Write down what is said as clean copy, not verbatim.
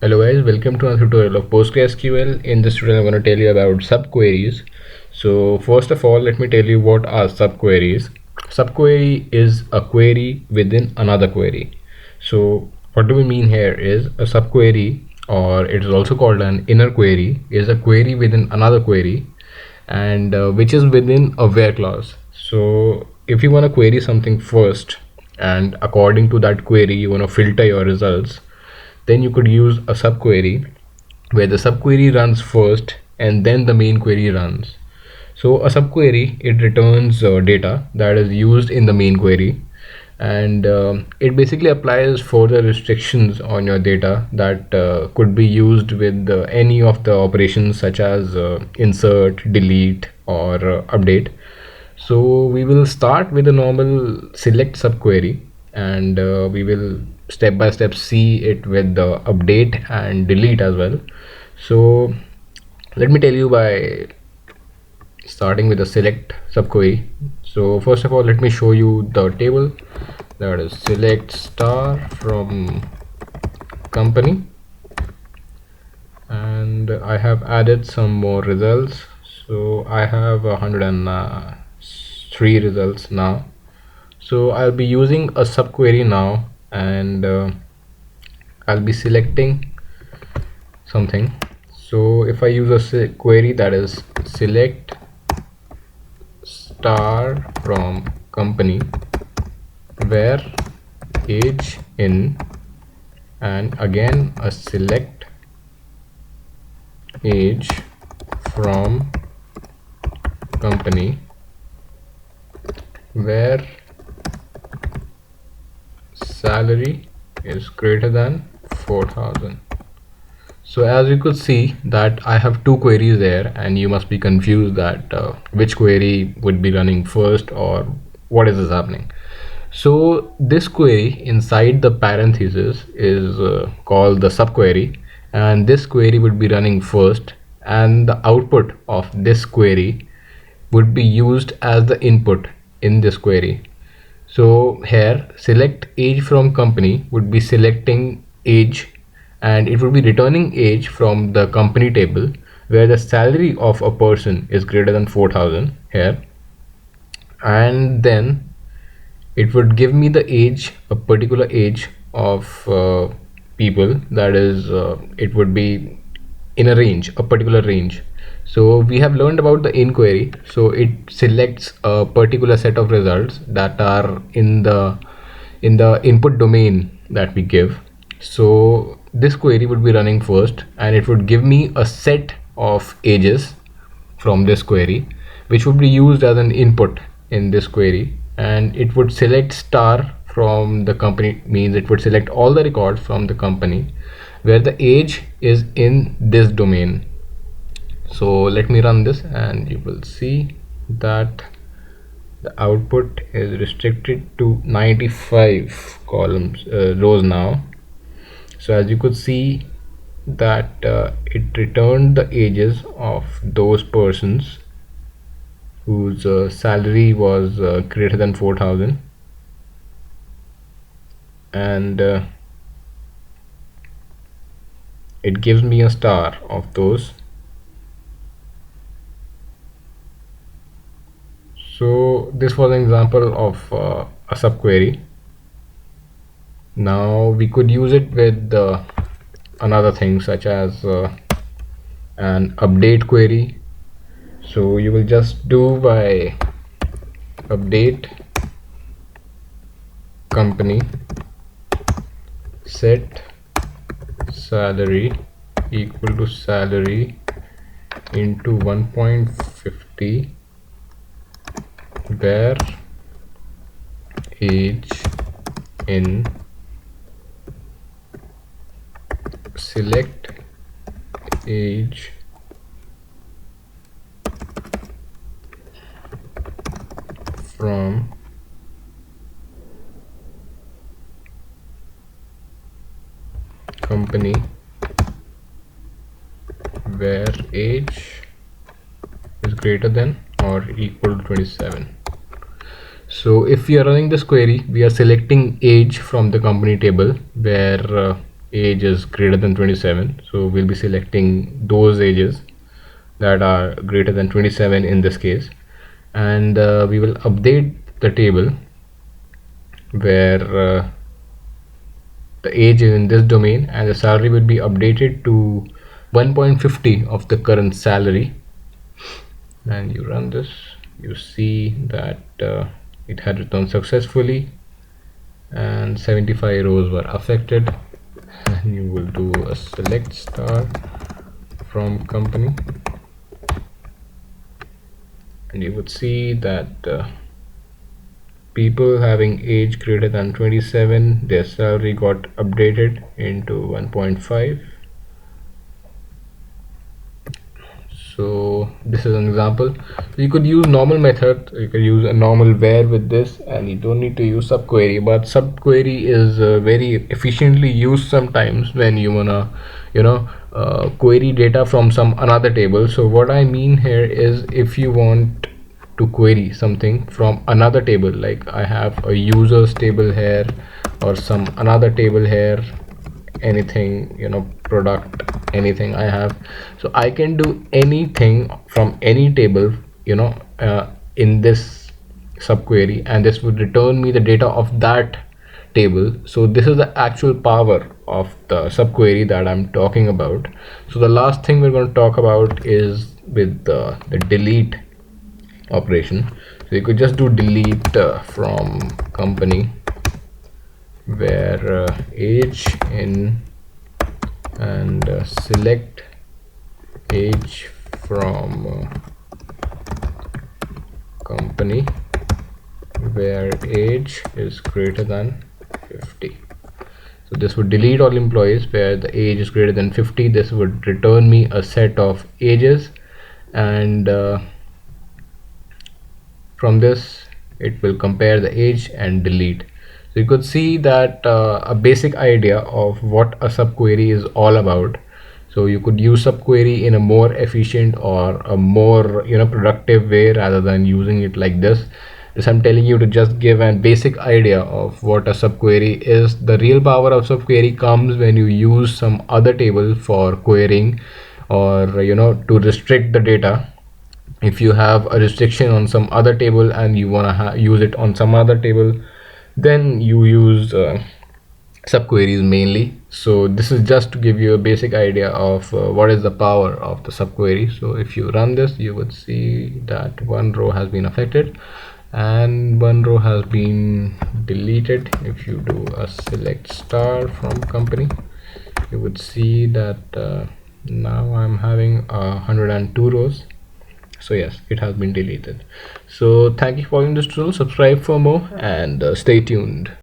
Hello guys, welcome to another tutorial of PostgreSQL. In this tutorial I'm going to tell you about subqueries. So first of all, let me tell you what are subqueries. Subquery is a query within another query. So what do we mean here is a subquery, or it is also called an inner query, is a query within another query, and which is within a where clause. So if you want to query something first, and according to that query you want to filter your results, then you could use a subquery where the subquery runs first and then the main query runs. So a subquery, it returns data that is used in the main query, and it basically applies further restrictions on your data that could be used with any of the operations such as insert, delete, or update. So we will start with a normal select subquery, and we will step by step see it with the update and delete as well. So let me tell you by starting with the select subquery. So first of all, let me show you the table, that is select star from company, and I have added some more results. So I have 103 results now. So I'll be using a subquery now, and I'll be selecting something. So if I use a query that is select star from company where age in, and again a select age from company where salary is greater than 4,000. So as you could see that I have two queries there, and you must be confused that which query would be running first, or what is this happening. So this query inside the parenthesis is called the subquery, and this query would be running first, and the output of this query would be used as the input in this query. So here select age from company would be selecting age, and it would be returning age from the company table where the salary of a person is greater than 4,000 here, and then it would give me the age, a particular age of people, that is it would be in a range, a particular range. So we have learned about the inquiry, so it selects a particular set of results that are in the input domain that we give. So this query would be running first, and it would give me a set of ages from this query, which would be used as an input in this query, and it would select star from the company, means it would select all the records from the company where the age is in this domain. So let me run this, and you will see that the output is restricted to 95 columns, rows now. So as you could see that it returned the ages of those persons whose salary was greater than 4,000, and it gives me a star of those. So this was an example of a subquery. Now we could use it with another thing such as an update query. So you will just do by update company set salary equal to salary into 1.50 where age in select age from company where age is greater than or equal to 27. So if we are running this query, we are selecting age from the company table where age is greater than 27. So we'll be selecting those ages that are greater than 27 in this case, and we will update the table where the age is in this domain, and the salary will be updated to 1.50 of the current salary. And you run this, you see that it had returned successfully and 75 rows were affected. And you will do a select star from company, and you would see that people having age greater than 27, their salary got updated into 1.5. So this is an example. So you could use normal method, you could use a normal where with this, and you don't need to use subquery. But subquery is very efficiently used sometimes when you wanna query data from some another table. So what I mean here is, if you want to query something from another table, like I have a users table here or some another table here, anything, product, anything I have, so I can do anything from any table, in this subquery, and this would return me the data of that table. So this is the actual power of the subquery that I'm talking about. So the last thing we're going to talk about is with the delete operation. So you could just do delete from company, where age in, and select age from company where age is greater than 50. So this would delete all employees where the age is greater than 50. This would return me a set of ages, and from this it will compare the age and delete. So you could see that a basic idea of what a subquery is all about. So you could use subquery in a more efficient or a more productive way rather than using it like this. This I'm telling you to just give a basic idea of what a subquery is. The real power of subquery comes when you use some other table for querying, or to restrict the data. If you have a restriction on some other table and you want to use it on some other table, then you use subqueries mainly. So this is just to give you a basic idea of what is the power of the subquery. So if you run this, you would see that one row has been affected and one row has been deleted. If you do a select star from company, you would see that now I'm having 102 rows. So yes, it has been deleted. So thank you for following this tutorial. Subscribe for more, and stay tuned.